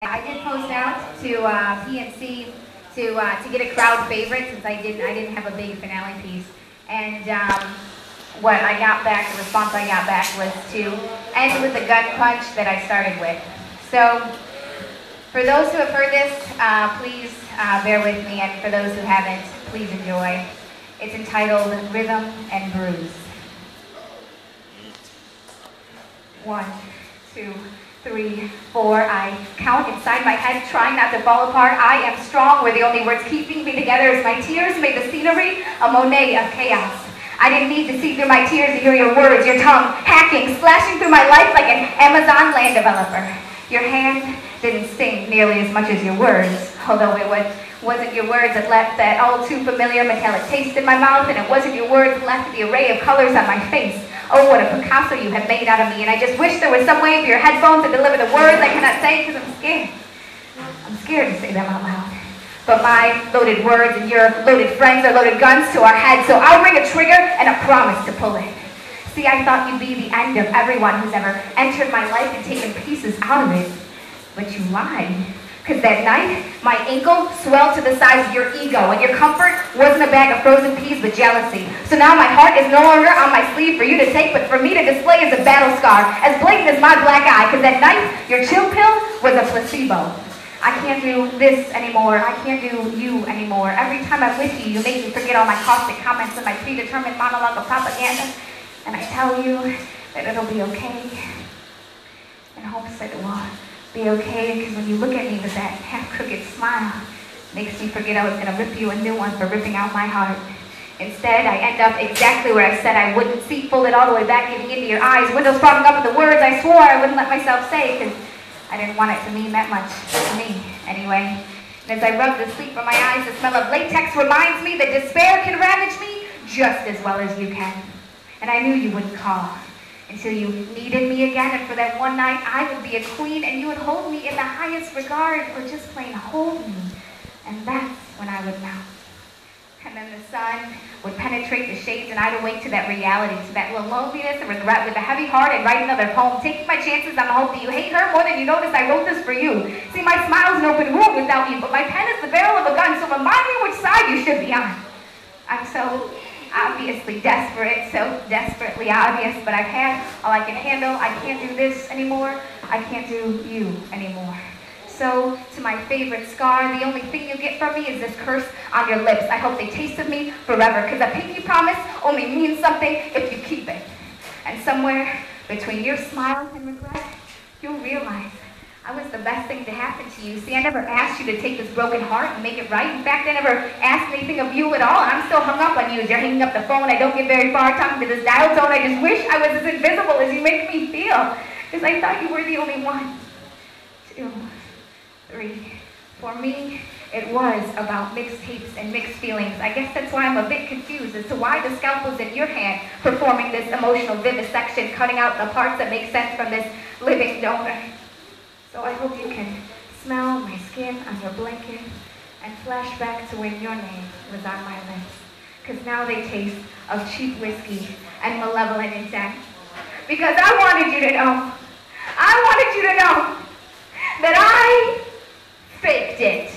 I did post out to PNC to get a crowd favorite since I didn't have a big finale piece, and what I got back, the response I got back was to end with the gut punch that I started with. So for those who have heard this, please bear with me, and for those who haven't, please enjoy. It's entitled Rhythm and Bruise. 1, 2, 3, 4, I count inside my head, trying not to fall apart. I am strong, where the only words keeping me together is my tears made the scenery a Monet of chaos. I didn't need to see through my tears to hear your words, your tongue hacking, slashing through my life like an Amazon land developer. Your hand didn't sting nearly as much as your words, although it wasn't your words that left that all too familiar metallic taste in my mouth, and it wasn't your words that left the array of colors on my face. Oh, what a Picasso you have made out of me, and I just wish there was some way for your headphones to deliver the words I cannot say because I'm scared. I'm scared to say them out loud. But my loaded words and your loaded friends are loaded guns to our heads, so I'll ring a trigger and a promise to pull it. See, I thought you'd be the end of everyone who's ever entered my life and taken pieces out of it. But you lied. Because that night, my ankle swelled to the size of your ego, and your comfort wasn't a bag of frozen peas but jealousy. So now my heart is no longer on my sleeve for you to take, but for me to display as a battle scar, as blatant as my black eye. Because that night, your chill pill was a placebo. I can't do this anymore. I can't do you anymore. Every time I'm with you, you make me forget all my caustic comments and my predetermined monologue of propaganda. And I tell you that it'll be okay, in hopes that it will be okay, because when you look at me with that half-crooked smile, it makes me forget I was going to rip you a new one for ripping out my heart. Instead, I end up exactly where I said I wouldn't, seat folded all the way back, giving into your eyes, windows fogging up with the words I swore I wouldn't let myself say, because I didn't want it to mean that much to me, anyway. And as I rub the sleep from my eyes, the smell of latex reminds me that despair can ravage me just as well as you can. And I knew you wouldn't call until you needed me again, and for that one night I would be a queen and you would hold me in the highest regard, or just plain hold me, and that's when I would melt. And then the sun would penetrate the shades and I'd awake to that reality, to that loneliness and regret. With a heavy heart I'd write another poem, taking my chances on the hope that you hate her more than you notice I wrote this for you. See, my smile's an open wound without you, but my pen is the barrel of a gun, so remind me which side you should be on. I'm so obviously desperate, so desperately obvious, but I've had all I can handle. I can't do this anymore. I can't do you anymore. So, to my favorite scar, the only thing you get from me is this curse on your lips. I hope they taste of me forever, because a pinky promise only means something if you keep it. And somewhere between your smile and regret, you'll realize I was the best thing to happen to you. See, I never asked you to take this broken heart and make it right. In fact, I never asked anything of you at all. I'm still hung up on you as you're hanging up the phone. I don't get very far talking to this dial tone. I just wish I was as invisible as you make me feel, because I thought you were the only one. 2, 3. For me, it was about mixed tapes and mixed feelings. I guess that's why I'm a bit confused as to why the scalpel's in your hand, performing this emotional vivisection, cutting out the parts that make sense from this living donor. So I hope you can smell my skin on your blanket and flash back to when your name was on my lips. Because now they taste of cheap whiskey and malevolent intent. Because I wanted you to know that I faked it.